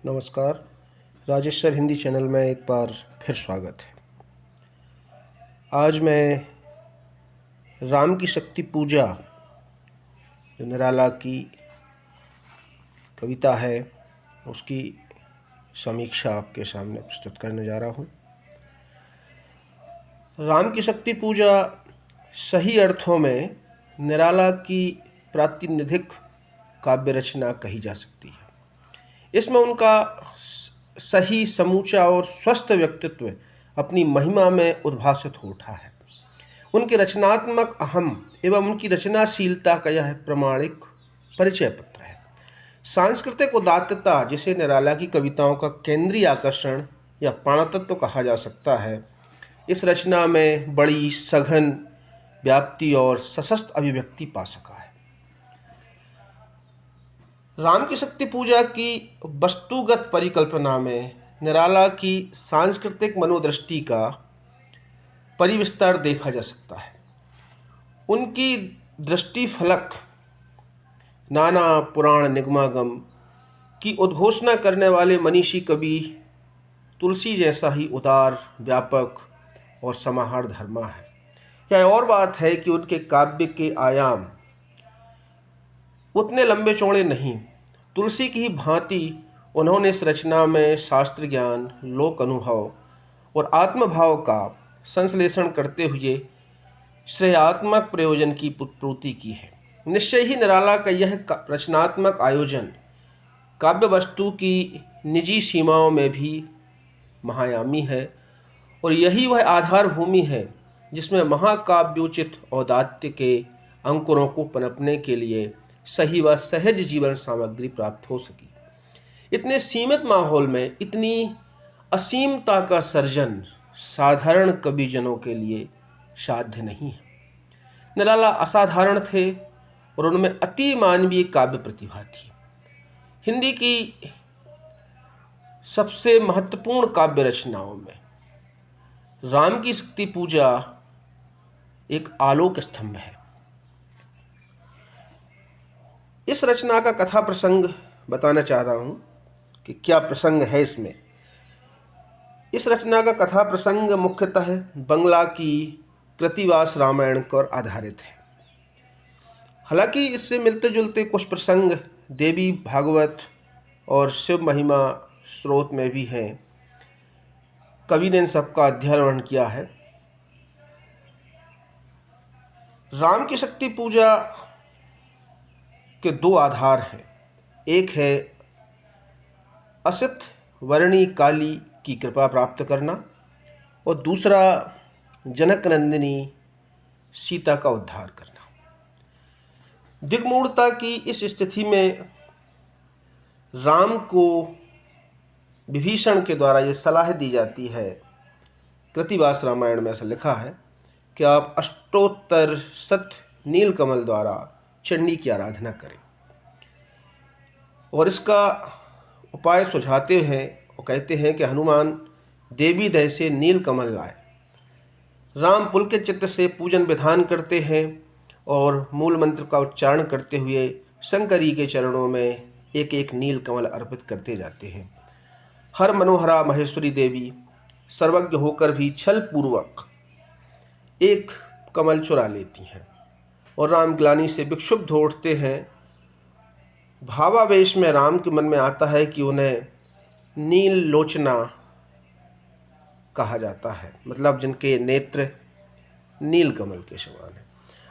नमस्कार। Rajesh sir Hindi channel में एक बार फिर स्वागत है। आज मैं राम की शक्ति पूजा जो निराला की कविता है उसकी समीक्षा आपके सामने प्रस्तुत करने जा रहा हूँ। राम की शक्ति पूजा सही अर्थों में निराला की प्रातिनिधिक काव्य रचना कही जा सकती है। इसमें उनका सही, समूचा और स्वस्थ व्यक्तित्व अपनी महिमा में उद्भासित हो उठा है। उनके रचनात्मक अहम एवं उनकी रचनाशीलता का यह प्रमाणिक परिचय पत्र है। सांस्कृतिक उदात्तता, जिसे निराला की कविताओं का केंद्रीय आकर्षण या प्राणतत्व कहा जा सकता है, इस रचना में बड़ी सघन व्याप्ति और सशक्त अभिव्यक्ति पा सका है। राम की शक्ति पूजा की वस्तुगत परिकल्पना में निराला की सांस्कृतिक मनोदृष्टि का परिविस्तार देखा जा सकता है। उनकी दृष्टि फलक नाना पुराण निगमागम की उद्घोषणा करने वाले मनीषी कवि तुलसी जैसा ही उदार, व्यापक और समाहार धर्मा है। यह और बात है कि उनके काव्य के आयाम उतने लंबे चौड़े नहीं। तुलसी की ही भांति उन्होंने इस रचना में शास्त्र ज्ञान, लोक अनुभव और आत्मभाव का संश्लेषण करते हुए श्रेयात्मक प्रयोजन की पूर्ति की है। निश्चय ही निराला का यह रचनात्मक आयोजन काव्य वस्तु की निजी सीमाओं में भी महायामी है और यही वह आधार भूमि है जिसमें महाकाव्योचित औदात्य के अंकुरों को पनपने के लिए सही व सहज जीवन सामग्री प्राप्त हो सकी। इतने सीमित माहौल में इतनी असीमता का सर्जन साधारण कविजनों के लिए साध्य नहीं है। निराला असाधारण थे और उनमें अति मानवीय काव्य प्रतिभा थी। हिंदी की सबसे महत्वपूर्ण काव्य रचनाओं में राम की शक्ति पूजा एक आलोक स्तंभ है। इस रचना का कथा प्रसंग बताना चाह रहा हूँ कि क्या प्रसंग है इसमें। इस रचना का कथा प्रसंग मुख्यतः बंगला की कृतिवास रामायण पर आधारित है। हालांकि इससे मिलते जुलते कुछ प्रसंग देवी भागवत और शिव महिमा स्रोत में भी हैं। कवि ने इन सबका अध्ययन किया है। राम की शक्ति पूजा के दो आधार हैं। एक है असित वर्णी काली की कृपा प्राप्त करना और दूसरा जनक नंदिनी सीता का उद्धार करना। दिग्मूढ़ता की इस स्थिति में राम को विभीषण के द्वारा ये सलाह दी जाती है। कृतिवास रामायण में ऐसा लिखा है कि आप अष्टोत्तर शत नीलकमल द्वारा चंडी की आराधना करें और इसका उपाय सुझाते हैं और कहते हैं कि हनुमान देवी दह से नीलकमल लाए। राम पुलकित चित्त से पूजन विधान करते हैं और मूल मंत्र का उच्चारण करते हुए शंकरी के चरणों में एक एक नीलकमल अर्पित करते जाते हैं। हर मनोहरा महेश्वरी देवी सर्वज्ञ होकर भी छल पूर्वक एक कमल चुरा लेती हैं और राम ग्लानि से विक्षुब्ध हो उठते हैं। भावावेश में राम के मन में आता है कि उन्हें नील लोचना कहा जाता है, मतलब जिनके नेत्र नील कमल के समान है।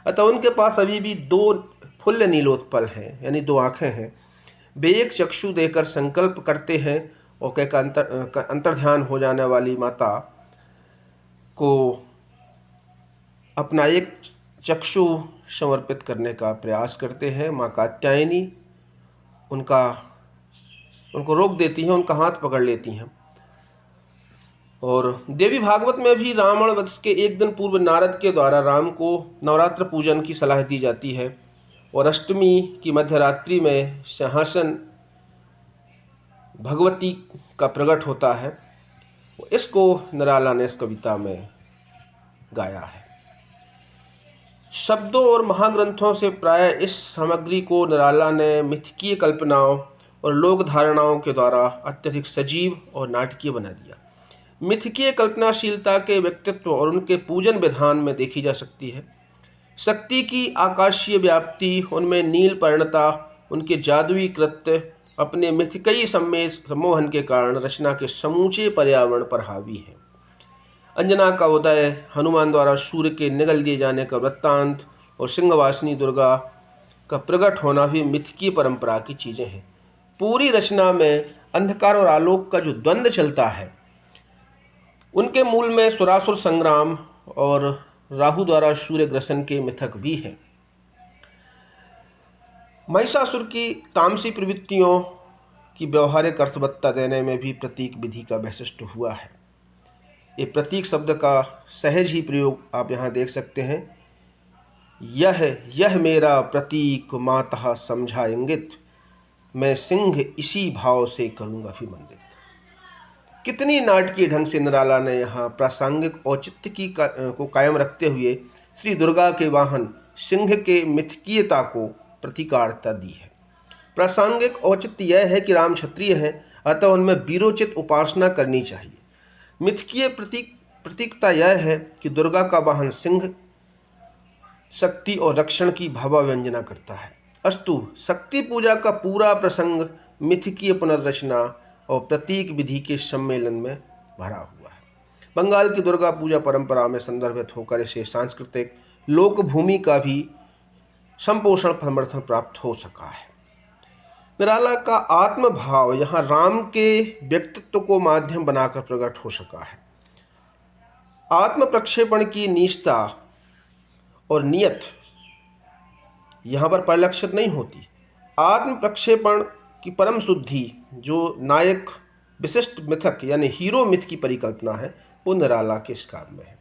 अतः उनके पास अभी भी दो फुल्ल नीलोत्पल हैं, यानी दो आँखें हैं। वे एक चक्षु देकर संकल्प करते हैं और कहकर अंतर्ध्यान हो जाने वाली माता को अपना एक चक्षु समर्पित करने का प्रयास करते हैं। माँ कात्यायनी उनको रोक देती हैं, उनका हाथ पकड़ लेती हैं। और देवी भागवत में भी रावण वध के एक दिन पूर्व नारद के द्वारा राम को नवरात्र पूजन की सलाह दी जाती है और अष्टमी की मध्यरात्रि में सिंहासन भगवती का प्रकट होता है। इसको निराला ने इस कविता में गाया है। शब्दों और महाग्रंथों से प्राय इस सामग्री को निराला ने मिथकीय कल्पनाओं और लोक धारणाओं के द्वारा अत्यधिक सजीव और नाटकीय बना दिया। मिथकीय कल्पनाशीलता के व्यक्तित्व और उनके पूजन विधान में देखी जा सकती है। शक्ति की आकाशीय व्याप्ति, उनमें नील पर्णता, उनके जादुई कृत्य अपने मिथकई सम्मोहन के कारण रचना के समूचे पर्यावरण पर हावी है। अंजना का उदय, हनुमान द्वारा सूर्य के निगल दिए जाने का वृत्तांत और सिंहवासिनी दुर्गा का प्रकट होना भी मिथकीय परंपरा की चीज़ें हैं। पूरी रचना में अंधकार और आलोक का जो द्वंद्व चलता है, उनके मूल में सुरासुर संग्राम और राहु द्वारा सूर्य ग्रसन के मिथक भी हैं। महिषासुर की तामसी प्रवृत्तियों की व्यवहारिक अर्थवत्ता देने में भी प्रतीक विधि का वैशिष्ट्य हुआ है। ये प्रतीक शब्द का सहज ही प्रयोग आप यहाँ देख सकते हैं। यह मेरा प्रतीक मातः समझा इंगित, मैं सिंह इसी भाव से करूँगा अभिमंडित। कितनी नाटकीय ढंग से निराला ने यहाँ प्रासंगिक औचित्य को कायम रखते हुए श्री दुर्गा के वाहन सिंह के मिथकीयता को प्रतीकार्थता दी है। प्रासंगिक औचित्य यह है कि राम क्षत्रिय हैं, अतः उनमें वीरोचित उपासना करनी चाहिए। मिथकीय प्रतीकता यह है कि दुर्गा का वाहन सिंह शक्ति और रक्षण की भावाव्यंजना करता है। अस्तु, शक्ति पूजा का पूरा प्रसंग मिथकीय पुनर्रचना और प्रतीक विधि के सम्मेलन में भरा हुआ है। बंगाल की दुर्गा पूजा परंपरा में संदर्भित होकर इसे सांस्कृतिक लोकभूमि का भी संपोषण समर्थन प्राप्त हो सका है। निराला का आत्मभाव यहाँ राम के व्यक्तित्व को माध्यम बनाकर प्रकट हो सका है। आत्म प्रक्षेपण की निष्ठा और नियत यहाँ पर परिलक्षित नहीं होती। आत्म प्रक्षेपण की परम शुद्धि जो नायक विशिष्ट मिथक यानी हीरो मिथ की परिकल्पना है, वो निराला के इस काव्य में है।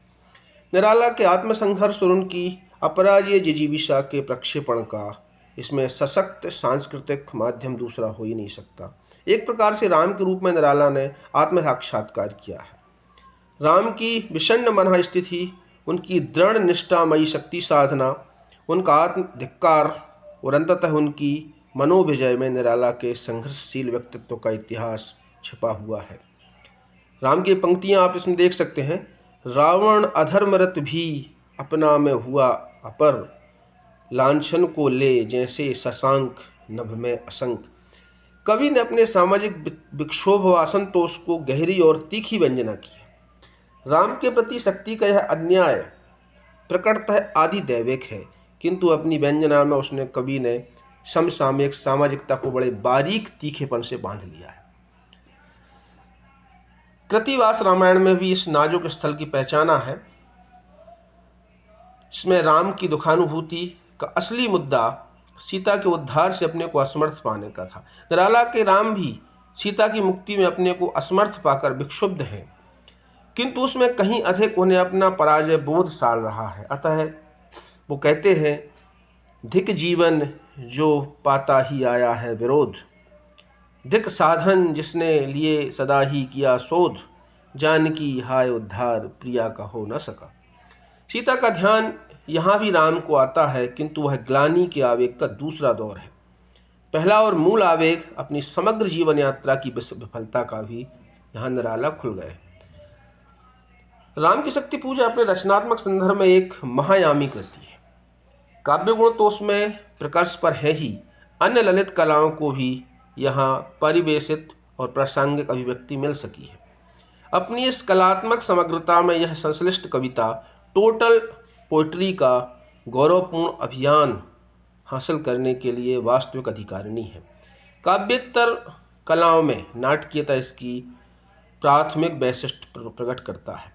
निराला के आत्मसंघर्ष और उनकी अपराजेय जिजीविषा के प्रक्षेपण का इसमें सशक्त सांस्कृतिक माध्यम दूसरा हो ही नहीं सकता। एक प्रकार से राम के रूप में निराला ने आत्म साक्षात्कार किया है। राम की विषण्ण मनः स्थिति, उनकी दृढ़ निष्ठामयी शक्ति साधना, उनका आत्म धिक्कार और अंततः उनकी मनोविजय में निराला के संघर्षशील व्यक्तित्व का इतिहास छिपा हुआ है। राम की पंक्तियां आप इसमें देख सकते हैं। रावण अधर्मरत भी अपना में हुआ अपर, लांछन को ले जैसे शशांक नभ में असंक। कवि ने अपने सामाजिक विक्षोभ व असंतोष को गहरी और तीखी व्यंजना की है। राम के प्रति शक्ति का यह अन्याय प्रकटतः आदि दैविक है, किंतु अपनी व्यंजना में उसने कवि ने समसामयिक सामाजिकता को बड़े बारीक तीखेपन से बांध लिया है। कृतिवास रामायण में भी इस नाजुक स्थल की पहचाना है, जिसमें राम की दुखानुभूति का असली मुद्दा सीता के उद्धार से अपने को असमर्थ पाने का था। निराला के राम भी सीता की मुक्ति में अपने को असमर्थ पाकर विक्षुब्ध हैं, किंतु उसमें कहीं अधिक उन्हें अपना पराजय बोध साल रहा है। अतः वो कहते हैं, धिक जीवन जो पाता ही आया है विरोध, धिक साधन जिसने लिए सदा ही किया शोध, जानकी हाय उद्धार प्रिया का हो न सका। सीता का ध्यान यहाँ भी राम को आता है, किंतु वह ग्लानि के आवेग का दूसरा दौर है। पहला और मूल आवेग अपनी समग्र जीवन यात्रा की विफलता का भी यहाँ निराला खुल गए। राम की शक्ति पूजा अपने रचनात्मक संदर्भ में एक महायामी कृति है। काव्य गुण तो उसमें प्रकर्ष पर है ही, अन्य ललित कलाओं को भी यहाँ परिवेशित और प्रासंगिक अभिव्यक्ति मिल सकी है। अपनी इस कलात्मक समग्रता में यह संश्लिष्ट कविता टोटल पोइट्री का गौरवपूर्ण अभियान हासिल करने के लिए वास्तविक अधिकारिणी है। काव्येतर कलाओं में नाटकीयता इसकी प्राथमिक वैशिष्ट्य प्रकट करता है।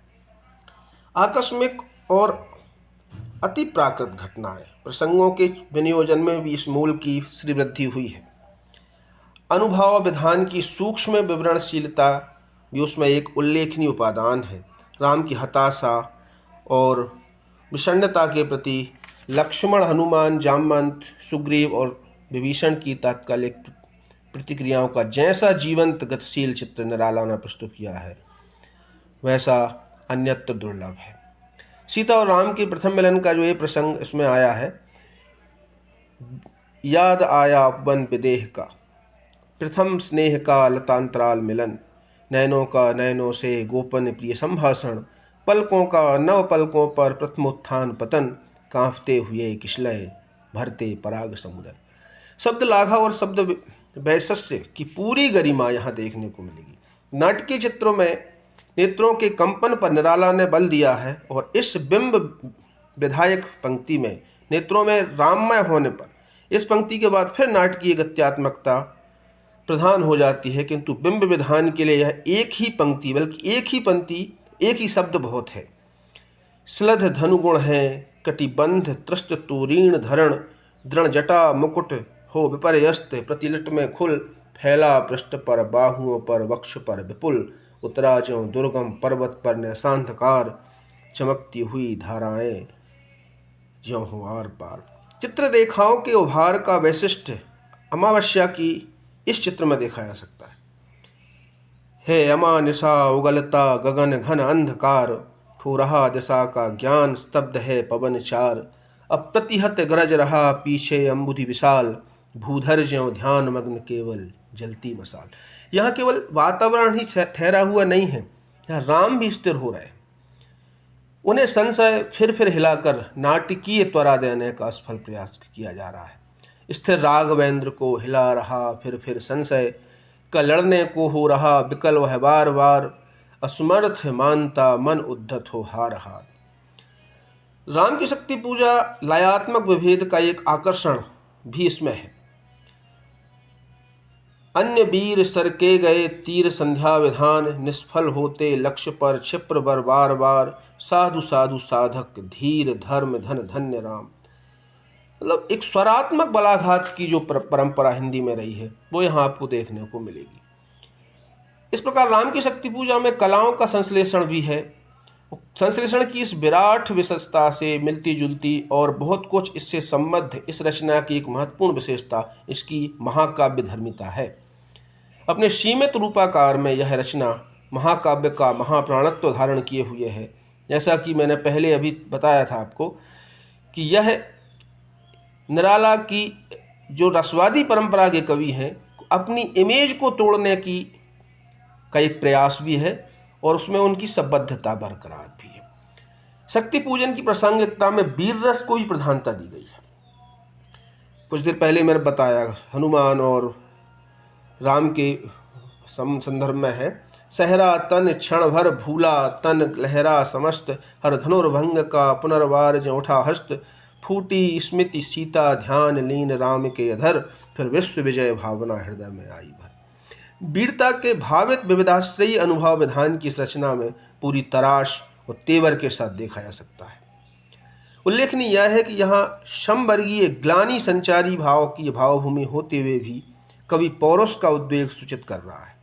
आकस्मिक और अति प्राकृत घटनाएं प्रसंगों के विनियोजन में भी इस मूल की श्रीवृद्धि हुई है। अनुभव विधान की सूक्ष्म विवरणशीलता भी उसमें एक उल्लेखनीय उपादान है। राम की हताशा और विषण्णता के प्रति लक्ष्मण, हनुमान, जामवंत, सुग्रीव और विभीषण की तात्कालिक प्रतिक्रियाओं का जैसा जीवंत गतिशील चित्र निराला ने प्रस्तुत किया है, वैसा अन्यत्र दुर्लभ है। सीता और राम के प्रथम मिलन का जो ये प्रसंग इसमें आया है, याद आया वन विदेह का, प्रथम स्नेह का लतांतराल मिलन, नैनों का नैनों से गोपन प्रिय संभाषण, पलकों का नव पलकों पर प्रथमोत्थान पतन, कांपते हुए किशलय भरते पराग समुदय। शब्द लाघा और शब्द वैशस्य की पूरी गरिमा यहाँ देखने को मिलेगी। नाटकीय चित्रों में नेत्रों के कंपन पर निराला ने बल दिया है और इस बिंब विधायक पंक्ति में नेत्रों में राममय होने पर इस पंक्ति के बाद फिर नाटकीय गत्यात्मकता प्रधान हो जाती है, किंतु बिंब विधान के लिए यह एक ही पंक्ति, बल्कि एक ही पंक्ति, एक ही शब्द बहुत है। श्लध धनुगुण है कटिबंध त्रस्त तूरीण धरण, दृढ़ जटा मुकुट हो विपर्यस्त, प्रतिलट में खुल फैला पृष्ठ पर बाहुओं पर वक्ष पर विपुल, उतरा ज्यों दुर्गम पर्वत पर नैशांधकार, चमकती हुई धाराएं ज्यों हो आर पार। चित्र रेखाओं के उभार का वैशिष्ट्य अमावस्या की इस चित्र में देखा जा सकता है अमा निशा उगलता गगन घन अंधकार, खो रहा दिशा का ज्ञान स्तब्ध है पवन चार, अप्रतिहत गरज रहा पीछे अम्बुधि विशाल, भूधर ज्यों ध्यान मग्न केवल जलती मसाल। यहाँ केवल वातावरण ही ठहरा हुआ नहीं है, यहाँ राम भी स्थिर हो रहे हैं। उन्हें संशय फिर हिलाकर नाटकीय त्वरा देने का असफल प्रयास किया जा रहा है। स्थिर राघवेंद्र को हिला रहा फिर संशय का, लड़ने को हो रहा विकल वह बार बार, असमर्थ मानता मन उद्धत हो हार हार। राम की शक्ति पूजा लयात्मक विभेद का एक आकर्षण भी इसमें है। अन्य वीर सरके गए तीर संध्या विधान, निष्फल होते लक्ष्य पर क्षिप्र बर बार बार, साधु साधु साधक धीर धर्म धन धन्य राम। मतलब एक स्वरात्मक बलाघात की जो परंपरा हिंदी में रही है वो यहाँ आपको देखने को मिलेगी। इस प्रकार राम की शक्ति पूजा में कलाओं का संश्लेषण भी है। संश्लेषण की इस विराट विशेषता से मिलती जुलती और बहुत कुछ इससे संबद्ध इस रचना की एक महत्वपूर्ण विशेषता इसकी महाकाव्य धर्मिता है। अपने सीमित रूपाकार में यह रचना महाकाव्य का महाप्राणत्व धारण किए हुए है। जैसा कि मैंने पहले अभी बताया था आपको कि यह निराला की जो रसवादी परंपरा के कवि हैं अपनी इमेज को तोड़ने की का एक प्रयास भी है और उसमें उनकी संबद्धता बरकरार भी है। शक्ति पूजन की प्रासंगिकता में वीर रस को भी प्रधानता दी गई है। कुछ देर पहले मैंने बताया हनुमान और राम के संदर्भ में है, सहरा तन क्षण भर भूला तन लहरा समस्त, हर धनुर्भंग का पुनर्वार जो उठा हस्त, फूटी स्मृति सीता ध्यान लीन राम के अधर, फिर विश्व विजय भावना हृदय में आई भर। वीरता के भावित विविधाश्रयी अनुभव विधान की इस रचना में पूरी तराश और तेवर के साथ देखा जा सकता है। उल्लेखनीय यह है कि यहाँ समवर्गीय ग्लानि संचारी भाव की भावभूमि होते हुए भी कवि पौरुष का उद्वेग सूचित कर रहा है।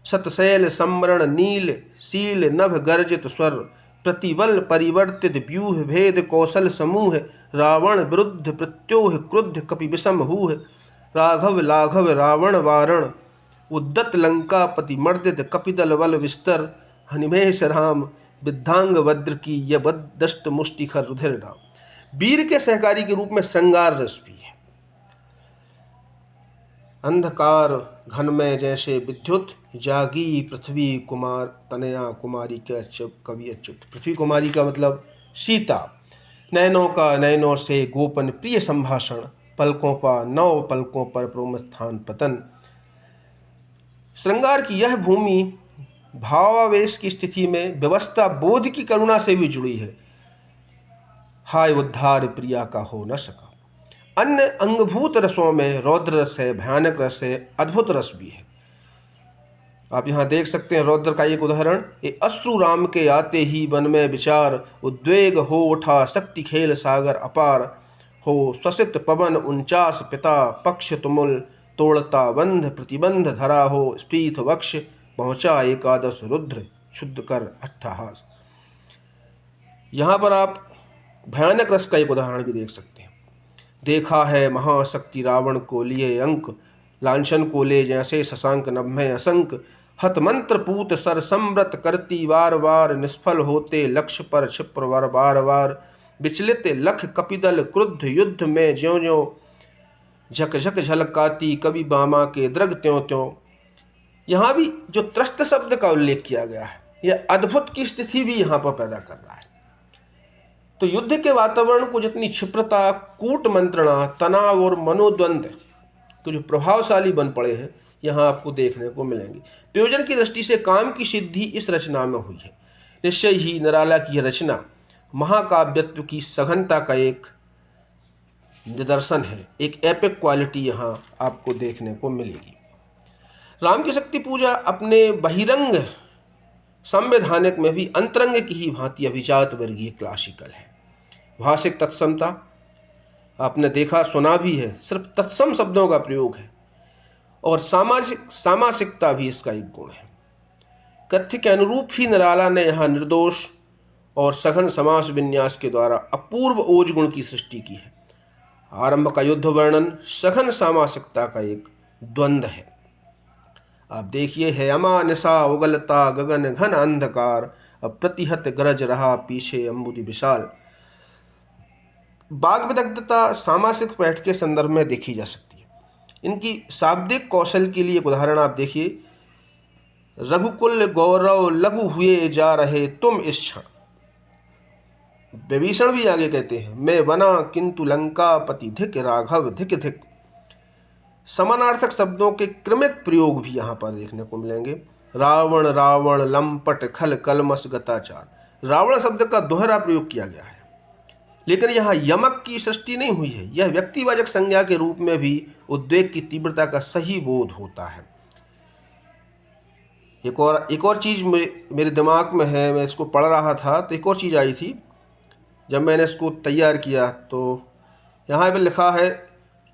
सतशैल सम्मरण नील सील नभ गर्जित स्वर, प्रतिबल परिवर्तित व्यूह भेद कौशल समूह, रावण विरुद्ध प्रत्योह क्रुद्ध कपि विषम हूह, राघव लाघव रावण वारण, उद्दत लंका पति मर्दित कपिदल बल विस्तर, हनिमेष राम विद्धांग वज्र की यदष्ट मुष्टिखर रुधिर नाम। वीर के सहकारी के रूप में श्रृंगार रस भी है। अंधकार घन में जैसे विद्युत, जागी पृथ्वी कुमार तनया कुमारी के कवि अच्युत। पृथ्वी कुमारी का मतलब सीता। नैनों का नैनों से गोपन प्रिय संभाषण, पलकों पर नौ पलकों पर प्रोमस्थान पतन। श्रृंगार की यह भूमि भावावेश की स्थिति में व्यवस्था बोध की करुणा से भी जुड़ी है। हाय उद्धार प्रिया का हो न सका। अन्य अंगभूत रसों में रौद्र रस है, भयानक रस है, अद्भुत रस भी है। आप यहाँ देख सकते हैं रौद्र का एक उदाहरण, ये अश्रु राम के आते ही वन में विचार, उद्वेग हो उठा शक्ति खेल सागर अपार, हो स्वसित पवन 49 पिता पक्ष तुमुल, तोड़ता बंध प्रतिबंध धरा हो स्फीत वक्ष, पहुँचा एकादश रुद्र क्षुद्ध कर अट्ठहास। यहाँ पर आप भयानक रस का एक उदाहरण भी देख सकते हैं। देखा है महाशक्ति रावण को लिए अंक, लांछन को ले जैसे शशांक नभ में असंक, हत मंत्र पूत सर समृत करती वार वार, निष्फल होते लक्ष्य पर क्षिप्र बार बार, विचलित लख कपिदल क्रुद्ध युद्ध में ज्यों ज्यों झक झक झलकाती कभी बामा के द्रग त्यों त्यों। यहाँ भी जो त्रस्त शब्द का उल्लेख किया गया है, यह अद्भुत की स्थिति भी यहाँ पर पैदा कर रहा है। तो युद्ध के वातावरण को जितनी क्षिप्रता, कूट मंत्रणा, तनाव और मनोद्वंद तो जो प्रभावशाली बन पड़े हैं, यहाँ आपको देखने को मिलेंगे। प्रयोजन की दृष्टि से काम की सिद्धि इस रचना में हुई है। निश्चय ही निराला की यह रचना महाकाव्यत्व की सघनता का एक निदर्शन है। एक एपिक क्वालिटी यहाँ आपको देखने को मिलेगी। राम की शक्ति पूजा अपने बहिरंग संवैधानिक में भी अंतरंग की ही भांति अभिजात वर्गीय क्लासिकल है। भाषिक तत्समता आपने देखा सुना भी है, सिर्फ तत्सम शब्दों का प्रयोग है। और सामासिकता भी इसका एक गुण है। कथ्य के अनुरूप ही निराला ने यहाँ निर्दोष और सघन समास विन्यास के द्वारा अपूर्व ओज गुण की सृष्टि की है। आरंभ का युद्ध वर्णन सघन सामासिकता का एक द्वंद्व है। आप देखिए, है अमा निशा उगलता गगन घन अंधकार, अब प्रतिहत गरज रहा पीछे अम्बुदि विशाल। बाग विदग्धता सामासिक पाठ के संदर्भ में देखी जा सकती है। इनकी शाब्दिक कौशल के लिए एक उदाहरण आप देखिए, रघुकुल गौरव लघु हुए जा रहे तुम इस क्षण। विभीषण भी आगे कहते हैं, मैं बना किंतु लंका पति धिक राघव धिक धिक। समानार्थक शब्दों के क्रमिक प्रयोग भी यहाँ पर देखने को मिलेंगे। रावण रावण लंपट खल कलमस गताचार। रावण शब्द का दोहरा प्रयोग किया गया है, लेकिन यहाँ यमक की सृष्टि नहीं हुई है। यह व्यक्तिवाचक संज्ञा के रूप में भी उद्वेग की तीव्रता का सही बोध होता है। एक और चीज़ मेरे दिमाग में है, मैं इसको पढ़ रहा था तो एक और चीज़ आई थी जब मैंने इसको तैयार किया। तो यहाँ पे लिखा है,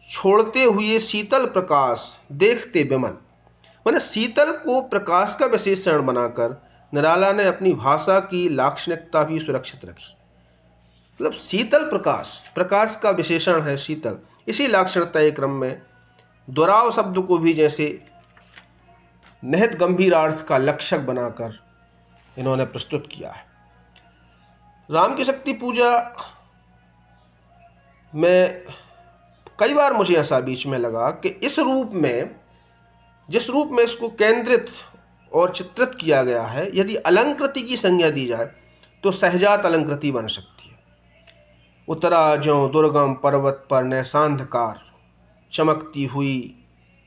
छोड़ते हुए शीतल प्रकाश देखते विमल। मैंने शीतल को प्रकाश का विशेषण बनाकर निराला ने अपनी भाषा की लाक्षणिकता भी सुरक्षित रखी। मतलब शीतल प्रकाश का विशेषण है शीतल। इसी लाक्षणिकता के क्रम में दोहराव शब्द को भी जैसे निहित गंभीर अर्थ का लक्षक बनाकर इन्होंने प्रस्तुत किया है। राम की शक्ति पूजा में कई बार मुझे ऐसा बीच में लगा कि इस रूप में, जिस रूप में इसको केंद्रित और चित्रित किया गया है, यदि अलंकृति की संज्ञा दी जाए तो सहजात अलंकृति बन सकती है। उतरा ज्यों दुर्गम पर्वत पर नैसांधकार, चमकती हुई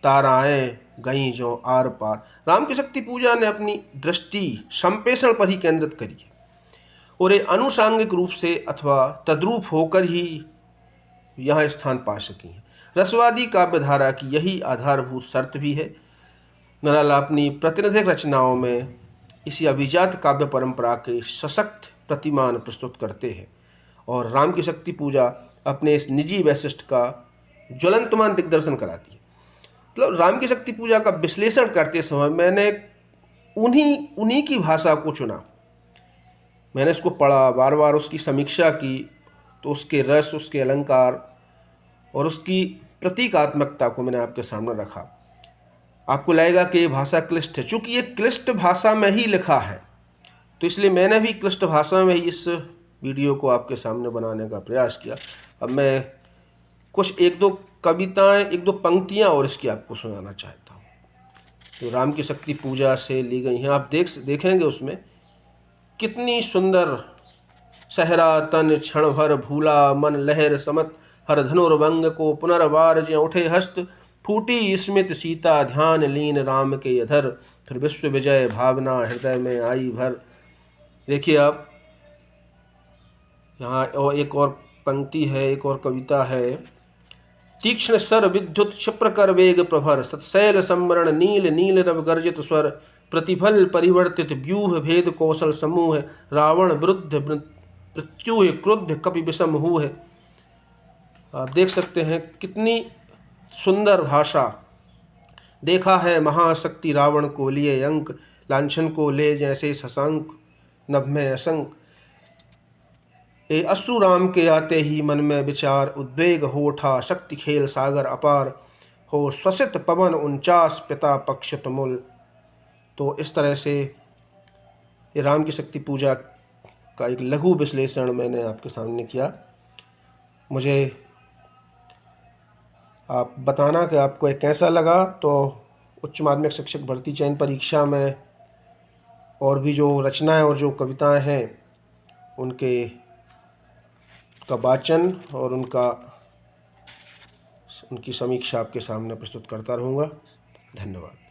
ताराएं गई ज्यों आर पार। राम की शक्ति पूजा ने अपनी दृष्टि संप्रेषण पर ही केंद्रित करी है और ये अनुषांगिक रूप से अथवा तद्रूप होकर ही यहाँ स्थान पा सकी है। रसवादी काव्यधारा की यही आधारभूत शर्त भी है। निराला अपनी प्रतिनिधिक रचनाओं में इसी अभिजात काव्य परंपरा के सशक्त प्रतिमान प्रस्तुत करते हैं और राम की शक्ति पूजा अपने इस निजी वैशिष्ट का ज्वलंतमान दिग्दर्शन कराती है। मतलब राम की शक्ति पूजा का विश्लेषण करते समय मैंने उन्हीं की भाषा को चुना। मैंने इसको पढ़ा, बार बार उसकी समीक्षा की, तो उसके रस, उसके अलंकार और उसकी प्रतीकात्मकता को मैंने आपके सामने रखा। आपको लगेगा कि ये भाषा क्लिष्ट है, चूँकि ये क्लिष्ट भाषा में ही लिखा है तो इसलिए मैंने भी क्लिष्ट भाषा में ही इस वीडियो को आपके सामने बनाने का प्रयास किया। अब मैं कुछ एक दो कविताएं, एक दो पंक्तियां और इसकी आपको सुनाना चाहता हूँ। तो राम की शक्ति पूजा से ली गई हैं। आप देखेंगे उसमें कितनी सुंदर सहरा तन क्षण भर भूला मन लहर समत हर धनुर्भंग को पुनर्वार ज्यों उठे हस्त फूटी स्मित सीता ध्यान लीन राम के अधर फिर विश्व विजय भावना हृदय में आई भर। देखिए आप यहाँ और एक और पंक्ति है, एक और कविता है। तीक्ष्ण सर विद्युत क्षिप्र कर वेग प्रभर सत्शैल संवरण नील नील रव गर्जित स्वर प्रतिफल परिवर्तित व्यूह भेद कौशल समूह रावण विरुद्ध मृत्युह क्रुद्ध कपि विषम हुह। आप देख सकते हैं कितनी सुंदर भाषा। देखा है महाशक्ति रावण को लिए अंक लांछन को ले जैसे शशांक नभ में असंक। ए अश्रु राम के आते ही मन में विचार उद्वेग हो उठा शक्ति खेल सागर अपार हो श्वसित पवन 49 पिता पक्ष तुमुल। तो इस तरह से ये राम की शक्ति पूजा का एक लघु विश्लेषण मैंने आपके सामने किया। मुझे आप बताना कि आपको ये कैसा लगा। तो उच्च माध्यमिक शिक्षक भर्ती चयन परीक्षा में और भी जो रचनाएं और जो कविताएं हैं उनके का वाचन और उनकी समीक्षा आपके सामने प्रस्तुत करता रहूँगा। धन्यवाद।